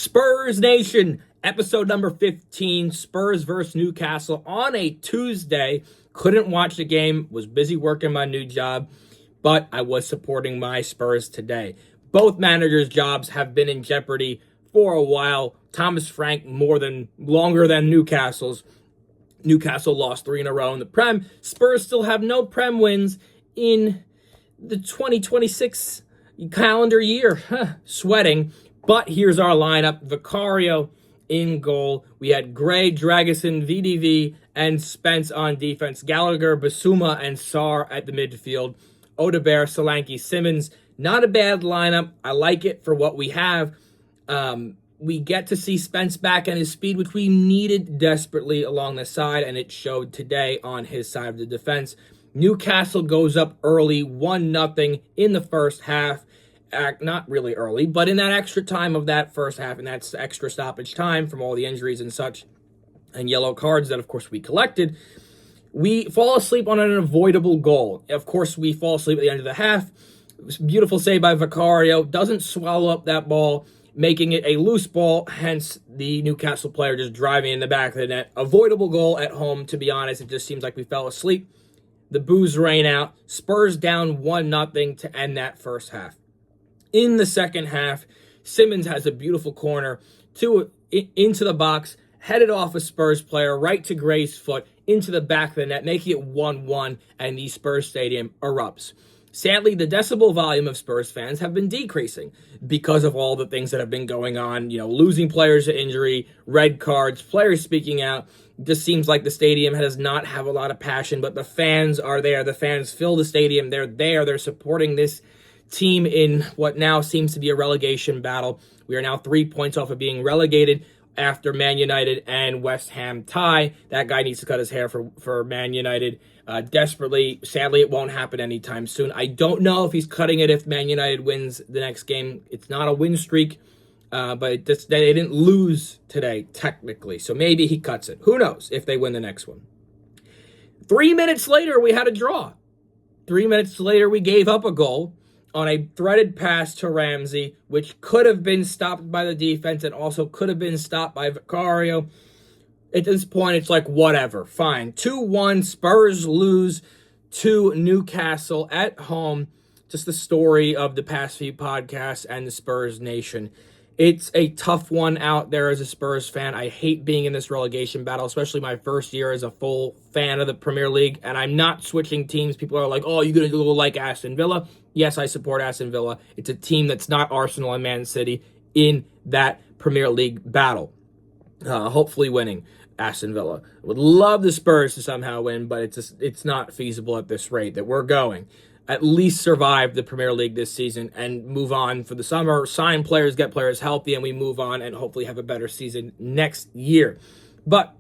Spurs Nation, episode number 15, Spurs versus Newcastle on a Tuesday. Couldn't watch the game, was busy working my new job, but I was supporting my Spurs today. Both managers' jobs have been in jeopardy for a while. Thomas Frank longer than Newcastle's. Newcastle lost 3 in a row in the Prem. Spurs still have no Prem wins in the 2026 calendar year. Sweating. But here's our lineup. Vicario in goal. We had Gray, Dragusin, VDV, and Spence on defense. Gallagher, Basuma, and Sarr at the midfield. Odegaard, Solanke, Simmons. Not a bad lineup. I like it for what we have. We get to see Spence back on his speed, which we needed desperately along the side, and it showed today on his side of the defense. Newcastle goes up early, 1-0 in the first half. Not really early, but in that extra time of that first half, and that's extra stoppage time from all the injuries and such, and yellow cards that, of course, we collected, we fall asleep on an avoidable goal. Of course, we fall asleep at the end of the half. It was a beautiful save by Vicario. Doesn't swallow up that ball, making it a loose ball, hence the Newcastle player just driving in the back of the net. Avoidable goal at home, to be honest. It just seems like we fell asleep. The boos rain out. Spurs down 1-0 to end that first half. In the second half, Simmons has a beautiful corner into the box, headed off a Spurs player, right to Gray's foot, into the back of the net, making it 1-1, and the Spurs stadium erupts. Sadly, the decibel volume of Spurs fans have been decreasing because of all the things that have been going on, losing players to injury, red cards, players speaking out. It just seems like the stadium does not have a lot of passion, but the fans are there. The fans fill the stadium. They're there. They're supporting this team in what now seems to be a relegation battle. We are now 3 points off of being relegated after Man United and West Ham tie. That guy needs to cut his hair for Man United desperately. Sadly, it won't happen anytime soon. I don't know if he's cutting it if Man United wins the next game. It's not a win streak, but they didn't lose today, technically. So maybe he cuts it. Who knows if they win the next one. 3 minutes later, we had a draw. 3 minutes later, we gave up a goal on a threaded pass to Ramsey, which could have been stopped by the defense and also could have been stopped by Vicario. At this point, it's like, whatever, fine. 2-1, Spurs lose to Newcastle at home. Just the story of the past few podcasts and the Spurs Nation. It's a tough one out there as a Spurs fan. I hate being in this relegation battle, especially my first year as a full fan of the Premier League. And I'm not switching teams. People are like, oh, you're going to go like Aston Villa. Yes, I support Aston Villa. It's a team that's not Arsenal and Man City in that Premier League battle. Hopefully winning Aston Villa. Would love the Spurs to somehow win, but it's not feasible at this rate that we're going. At least survive the Premier League this season and move on for the summer, sign players, get players healthy, and we move on and hopefully have a better season next year. But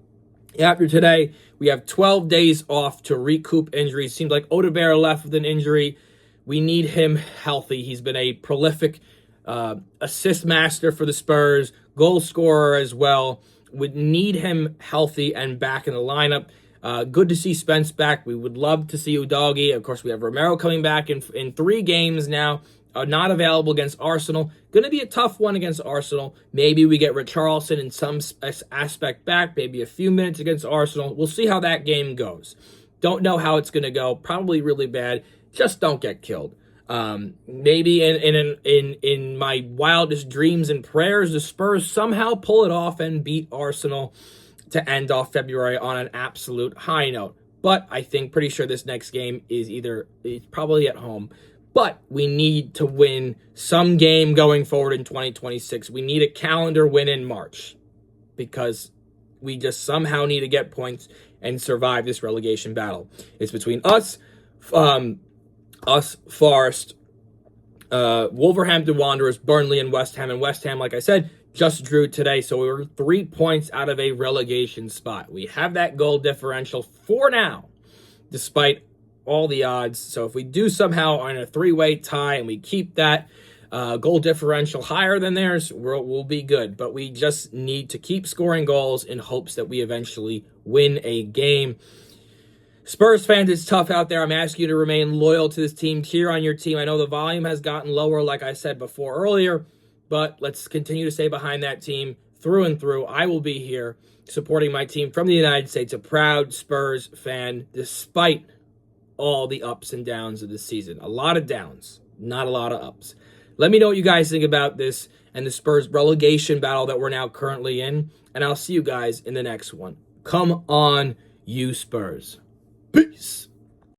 after today, we have 12 days off to recoup injuries. Seems like Odegaard left with an injury. We need him healthy. He's been a prolific assist master for the Spurs, goal scorer as well. Would need him healthy and back in the lineup. Good to see Spence back. We would love to see Udogie. Of course, we have Romero coming back in 3 games now. Not available against Arsenal. Going to be a tough one against Arsenal. Maybe we get Richarlison in some aspect back. Maybe a few minutes against Arsenal. We'll see how that game goes. Don't know how it's going to go. Probably really bad. Just don't get killed. Maybe in my wildest dreams and prayers, the Spurs somehow pull it off and beat Arsenal to end off February on an absolute high note. But I think pretty sure this next game is it's probably at home. But we need to win some game going forward in 2026. We need a calendar win in March because we just somehow need to get points and survive this relegation battle. It's between us, Forest, Wolverhampton Wanderers, Burnley, and West Ham. And West Ham, like I said, just drew today, so we were 3 points out of a relegation spot. We have that goal differential for now, despite all the odds. So if we do somehow on a 3-way tie and we keep that goal differential higher than theirs, we'll be good. But we just need to keep scoring goals in hopes that we eventually win a game. Spurs fans, it's tough out there. I'm asking you to remain loyal to this team, cheer on your team. I know the volume has gotten lower, like I said before earlier, but let's continue to stay behind that team through and through. I will be here supporting my team from the United States, a proud Spurs fan, despite all the ups and downs of the season. A lot of downs, not a lot of ups. Let me know what you guys think about this and the Spurs relegation battle that we're now currently in, and I'll see you guys in the next one. Come on, you Spurs. Peace.